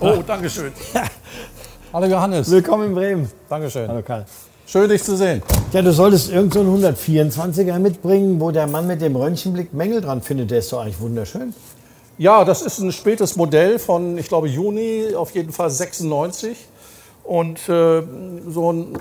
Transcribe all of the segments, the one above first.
Oh, Dankeschön. Hallo Johannes. Willkommen in Bremen. Dankeschön. Hallo Karl. Schön, dich zu sehen. Ja, du solltest irgend so einen 124er mitbringen, wo der Mann mit dem Röntgenblick Mängel dran findet. Der ist doch eigentlich wunderschön. Ja, das ist ein spätes Modell von, ich glaube, Juni, auf jeden Fall 96. Und so ein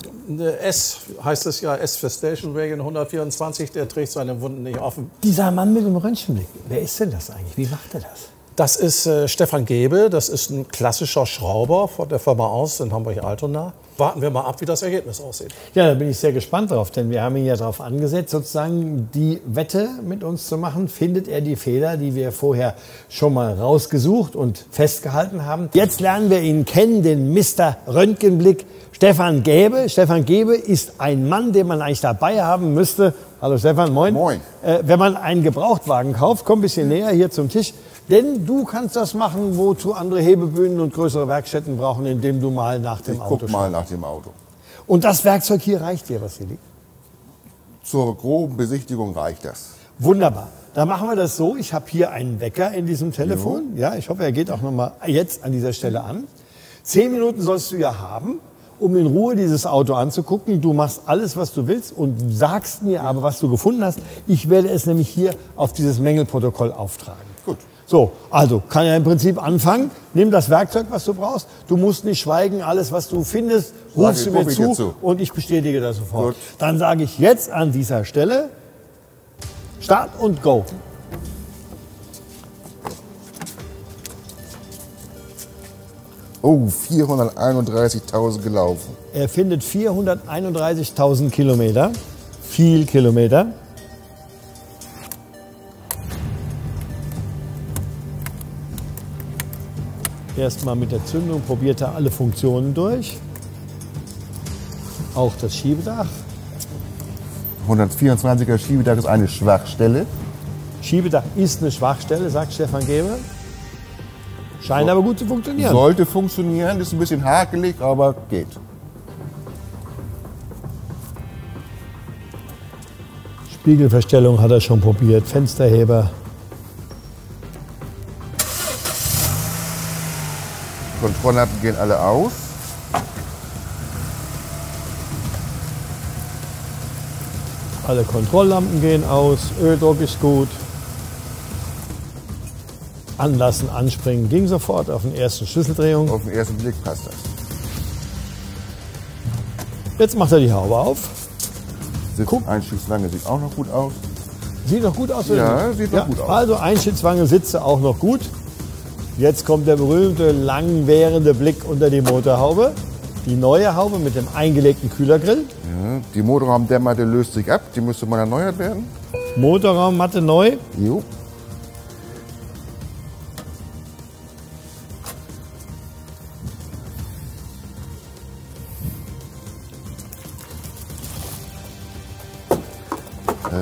S, heißt es ja, S für Station Wagon 124, der trägt seine Wunden nicht offen. Dieser Mann mit dem Röntgenblick, wer ist denn das eigentlich? Wie macht er das? Das ist Stefan Gebe, das ist ein klassischer Schrauber von der Firma Aus in Hamburg-Altona. Warten wir mal ab, wie das Ergebnis aussieht. Ja, da bin ich sehr gespannt drauf, denn wir haben ihn ja darauf angesetzt, sozusagen die Wette mit uns zu machen. Findet er die Fehler, die wir vorher schon mal rausgesucht und festgehalten haben? Jetzt lernen wir ihn kennen, den Mr. Röntgenblick Stefan Gebe. Stefan Gebe ist ein Mann, den man eigentlich dabei haben müsste. Hallo Stefan, moin. Moin. Wenn man einen Gebrauchtwagen kauft, komm ein bisschen näher hier zum Tisch. Denn du kannst das machen, wozu andere Hebebühnen und größere Werkstätten brauchen, indem du mal nach dem Auto schaust. Guck mal nach dem Auto. Und das Werkzeug hier reicht dir, Vassili? Zur groben Besichtigung reicht das. Wunderbar. Dann machen wir das so. Ich habe hier einen Wecker in diesem Telefon. Ja, ich hoffe, er geht auch noch mal jetzt an dieser Stelle an. 10 Minuten sollst du ja haben, um in Ruhe dieses Auto anzugucken. Du machst alles, was du willst und sagst mir aber, was du gefunden hast. Ich werde es nämlich hier auf dieses Mängelprotokoll auftragen. Gut. So, also kann ja im Prinzip anfangen. Nimm das Werkzeug, was du brauchst. Du musst nicht schweigen. Alles, was du findest, rufst du mir zu und ich bestätige das sofort. Gut. Dann sage ich jetzt an dieser Stelle Start und Go. Oh, 431.000 gelaufen. Er findet 431.000 Kilometer. Viel Kilometer. Erstmal mit der Zündung probiert er alle Funktionen durch. Auch das Schiebedach. 124er Schiebedach ist eine Schwachstelle. Schiebedach ist eine Schwachstelle, sagt Stefan Gebe. Scheint aber gut zu funktionieren. Sollte funktionieren, ist ein bisschen hakelig, aber geht. Spiegelverstellung hat er schon probiert, Fensterheber. Kontrolllampen gehen alle aus. Alle Kontrolllampen gehen aus, Öldruck ist gut. Anlassen, anspringen ging sofort auf den ersten Schlüsseldrehung. Auf den ersten Blick passt das. Jetzt macht er die Haube auf. Einstiegswange sieht auch noch gut aus. Sieht noch gut aus? Ja, oder? sieht noch gut aus. Also Einstiegswange sitze auch noch gut. Jetzt kommt der berühmte langwährende Blick unter die Motorhaube. Die neue Haube mit dem eingelegten Kühlergrill. Ja, die Motorraumdämmmatte löst sich ab, die müsste mal erneuert werden. Motorraummatte neu. Jo.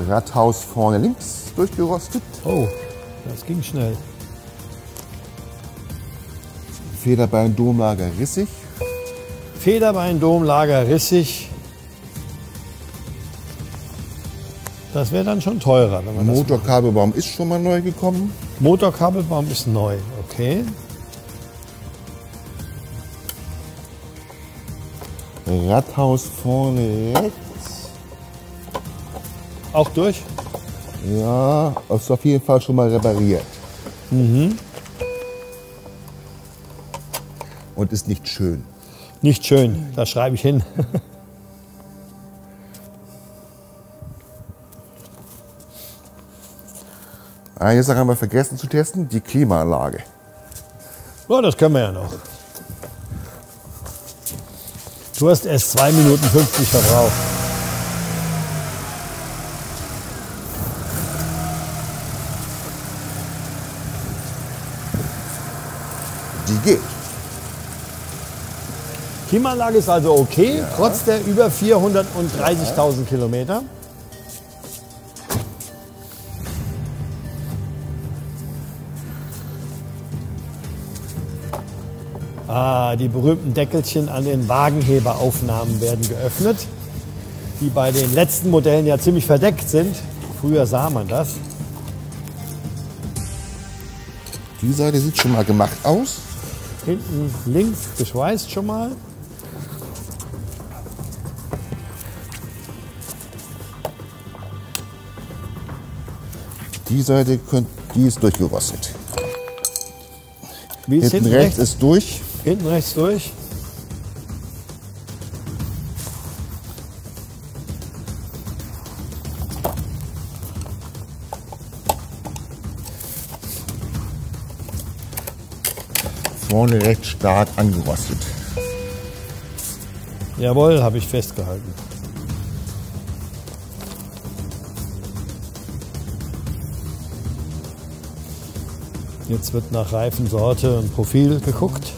Radhaus vorne links durchgerostet. Oh, das ging schnell. Federbein Domlager rissig. Federbein Domlager rissig. Das wäre dann schon teurer, wenn man das macht. Motorkabelbaum ist schon mal neu gekommen. Motorkabelbaum ist neu, okay. Radhaus vorne rechts. Auch durch? Ja, ist auf jeden Fall schon mal repariert. Und ist nicht schön. Nicht schön, das schreibe ich hin. Eine Sache haben wir vergessen zu testen, die Klimaanlage. Ja, das können wir ja noch. Du hast erst 2 Minuten 50 verbraucht. Die geht. Klimaanlage ist also okay, trotz der über 430.000 Kilometer. Die berühmten Deckelchen an den Wagenheberaufnahmen werden geöffnet, die bei den letzten Modellen ja ziemlich verdeckt sind. Früher sah man das. Die Seite sieht schon mal gemacht aus. hinten links geschweißt schon mal. Die Seite, die ist durchgerostet. Wie ist Hinten rechts ist durch. Hinten rechts durch. Vorne recht stark angerostet. Jawohl, habe ich festgehalten. Jetzt wird nach Reifensorte und Profil geguckt.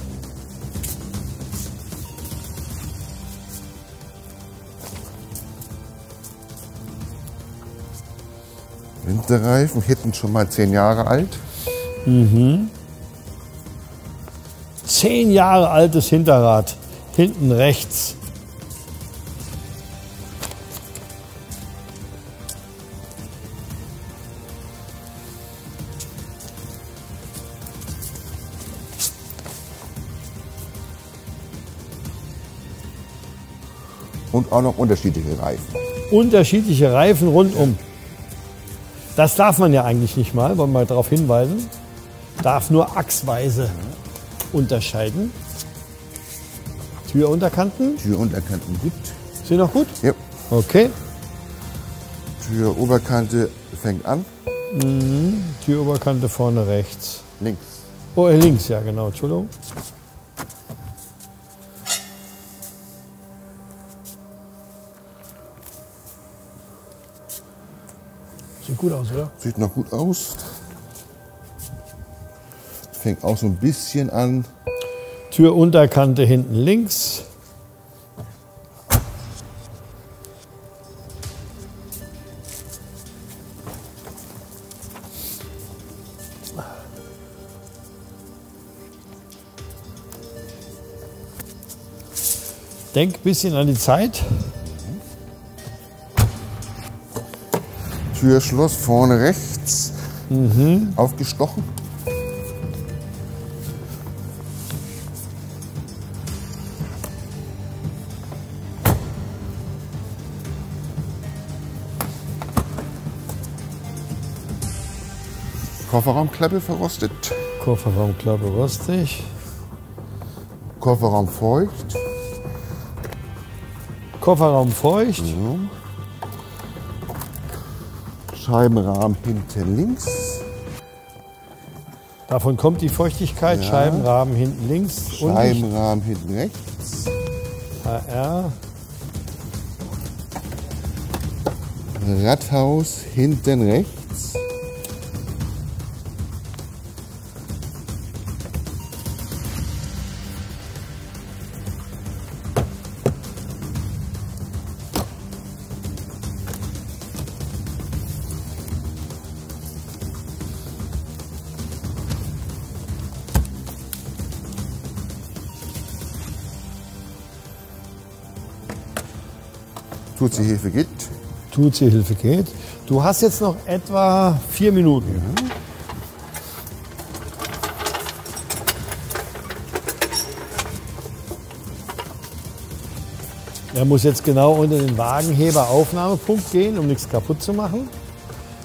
Winterreifen, hinten schon mal 10 Jahre alt. 10 Jahre altes Hinterrad, hinten rechts. Und auch noch unterschiedliche Reifen. Unterschiedliche Reifen rundum. Das darf man ja eigentlich nicht mal, wollen wir darauf hinweisen. Darf nur achsweise unterscheiden. Türunterkanten. Türunterkanten gut. Sind noch gut? Ja. Okay. Türoberkante fängt an. Türoberkante vorne rechts. Links. Oh, links, ja genau, Entschuldigung. Sieht gut aus, oder? Sieht noch gut aus. Fängt auch so ein bisschen an. Türunterkante hinten links. Denk ein bisschen an die Zeit. Türschloss vorne rechts. Aufgestochen. Kofferraumklappe verrostet. Kofferraumklappe rostig. Kofferraum feucht. Kofferraum feucht. Scheibenrahmen hinten links. Davon kommt die Feuchtigkeit. Ja. Scheibenrahmen hinten links. Scheibenrahmen hinten rechts. HR. Radhaus hinten rechts. Zuziehhilfe geht. Zuziehhilfe geht. Du hast jetzt noch etwa 4 Minuten. Er muss jetzt genau unter den Wagenheber-Aufnahmepunkt gehen, um nichts kaputt zu machen.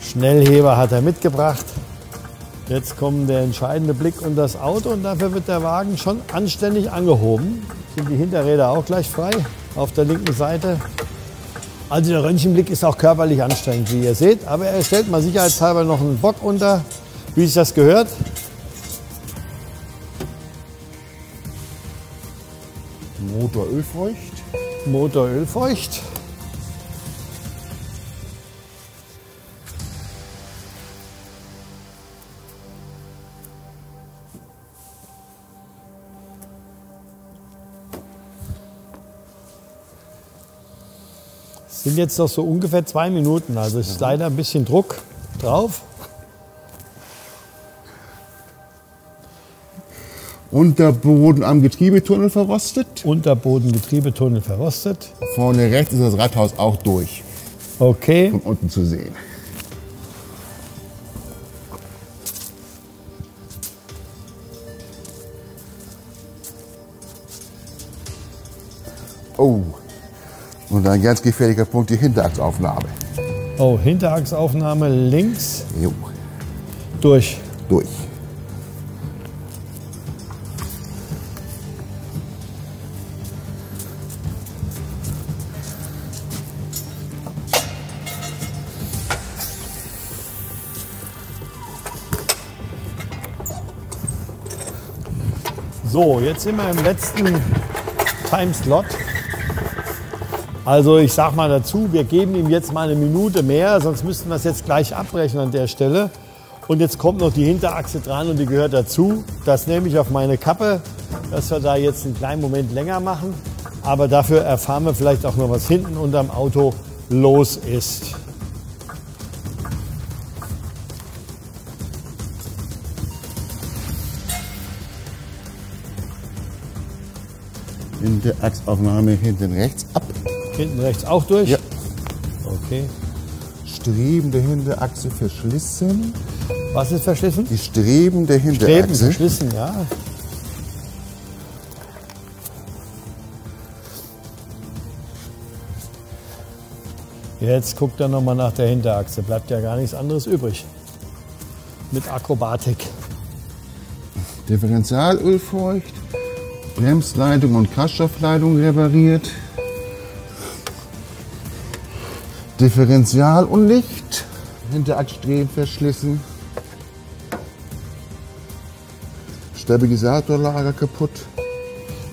Schnellheber hat er mitgebracht. Jetzt kommt der entscheidende Blick unter das Auto und dafür wird der Wagen schon anständig angehoben. Sind die Hinterräder auch gleich frei auf der linken Seite. Also der Röntgenblick ist auch körperlich anstrengend, wie ihr seht. Aber er stellt mal sicherheitshalber noch einen Bock unter, wie sich das gehört. Motor ölfeucht. Motor ölfeucht. Sind jetzt noch so ungefähr 2 Minuten, also ist leider ein bisschen Druck drauf. Unterboden am Getriebetunnel verrostet. Unterboden, Getriebetunnel verrostet. Vorne rechts ist das Radhaus auch durch. Okay. Von unten zu sehen. Und ein ganz gefährlicher Punkt, die Hinterachsaufnahme. Oh, Hinterachsaufnahme links. Jo. Durch. Durch. So, jetzt sind wir im letzten Timeslot. Also ich sag mal dazu, wir geben ihm jetzt mal eine Minute mehr, sonst müssten wir es jetzt gleich abbrechen an der Stelle. Und jetzt kommt noch die Hinterachse dran und die gehört dazu. Das nehme ich auf meine Kappe, dass wir da jetzt einen kleinen Moment länger machen. Aber dafür erfahren wir vielleicht auch noch, was hinten unterm Auto los ist. Hinterachsaufnahme hinten rechts ab. Hinten rechts auch durch? Ja. Okay. Streben der Hinterachse verschlissen. Was ist verschlissen? Die Streben der Streben Hinterachse. verschlissen, ja. Jetzt guckt er noch mal nach der Hinterachse. Bleibt ja gar nichts anderes übrig. Mit Akrobatik. Differentialöl feucht. Bremsleitung und Kraftstoffleitung repariert. Differential und Licht. Hinterachsstreben verschlissen. Stabilisatorlager kaputt.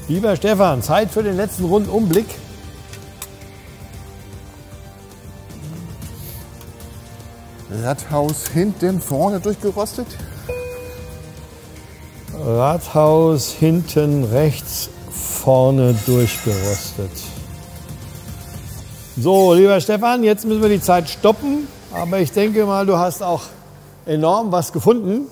Lieber Stefan, Zeit für den letzten Rundumblick. Radhaus hinten, vorne durchgerostet. Rathaus hinten rechts, vorne durchgerostet. So, lieber Stefan, jetzt müssen wir die Zeit stoppen. Aber ich denke mal, du hast auch enorm was gefunden.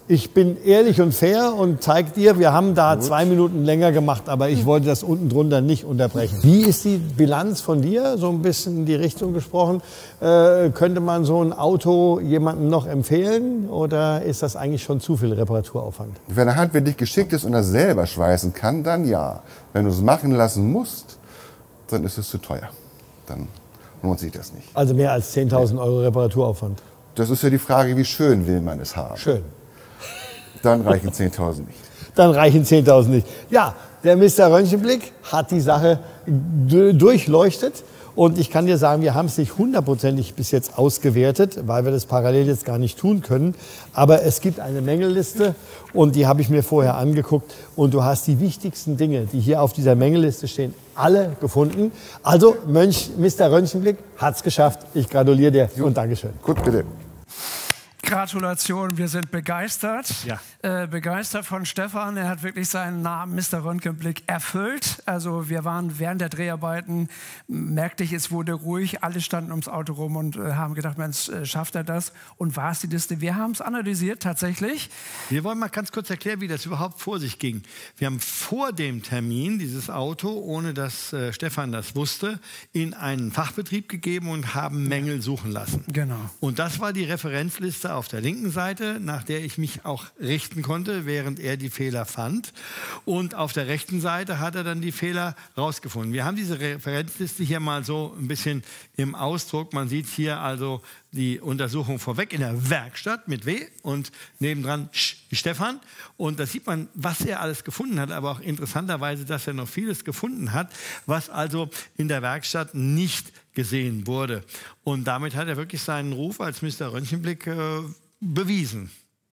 Ich bin ehrlich und fair und zeige dir, wir haben da 2 Minuten länger gemacht, aber ich wollte das unten drunter nicht unterbrechen. Wie ist die Bilanz von dir? So ein bisschen in die Richtung gesprochen. Könnte man so ein Auto jemandem noch empfehlen oder ist das eigentlich schon zu viel Reparaturaufwand? Wenn er handwerklich geschickt ist und er selber schweißen kann, dann ja. Wenn du es machen lassen musst, dann ist es zu teuer. Dann lohnt sich das nicht. Also mehr als 10.000 € Reparaturaufwand. Das ist ja die Frage, wie schön will man es haben. Schön. Dann reichen 10.000 nicht. Dann reichen 10.000 nicht. Ja, der Mr. Röntgenblick hat die Sache durchleuchtet. Und ich kann dir sagen, wir haben es nicht hundertprozentig bis jetzt ausgewertet, weil wir das parallel jetzt gar nicht tun können. Aber es gibt eine Mängelliste und die habe ich mir vorher angeguckt. Und du hast die wichtigsten Dinge, die hier auf dieser Mängelliste stehen, alle gefunden. Also Mr. Röntgenblick hat es geschafft. Ich gratuliere dir und Dankeschön. Gut, bitte. Gratulation, wir sind begeistert. Ja. Begeistert von Stefan. Er hat wirklich seinen Namen Mr. Röntgenblick erfüllt. Also wir waren während der Dreharbeiten, merkte ich, es wurde ruhig. Alle standen ums Auto rum und haben gedacht, Mensch, schafft er das? Und war es die Liste? Wir haben es analysiert tatsächlich. Wir wollen mal ganz kurz erklären, wie das überhaupt vor sich ging. Wir haben vor dem Termin dieses Auto, ohne dass Stefan das wusste, in einen Fachbetrieb gegeben und haben Mängel suchen lassen. Genau. Und das war die Referenzliste auf der linken Seite, nach der ich mich auch richten konnte, während er die Fehler fand. Und auf der rechten Seite hat er dann die Fehler rausgefunden. Wir haben diese Referenzliste hier mal so ein bisschen im Ausdruck. Man sieht hier also die Untersuchung vorweg in der Werkstatt mit W und nebendran Stefan. Und da sieht man, was er alles gefunden hat, aber auch interessanterweise, dass er noch vieles gefunden hat, was also in der Werkstatt nicht gesehen wurde. Und damit hat er wirklich seinen Ruf als Mr. Röntgenblick bewiesen.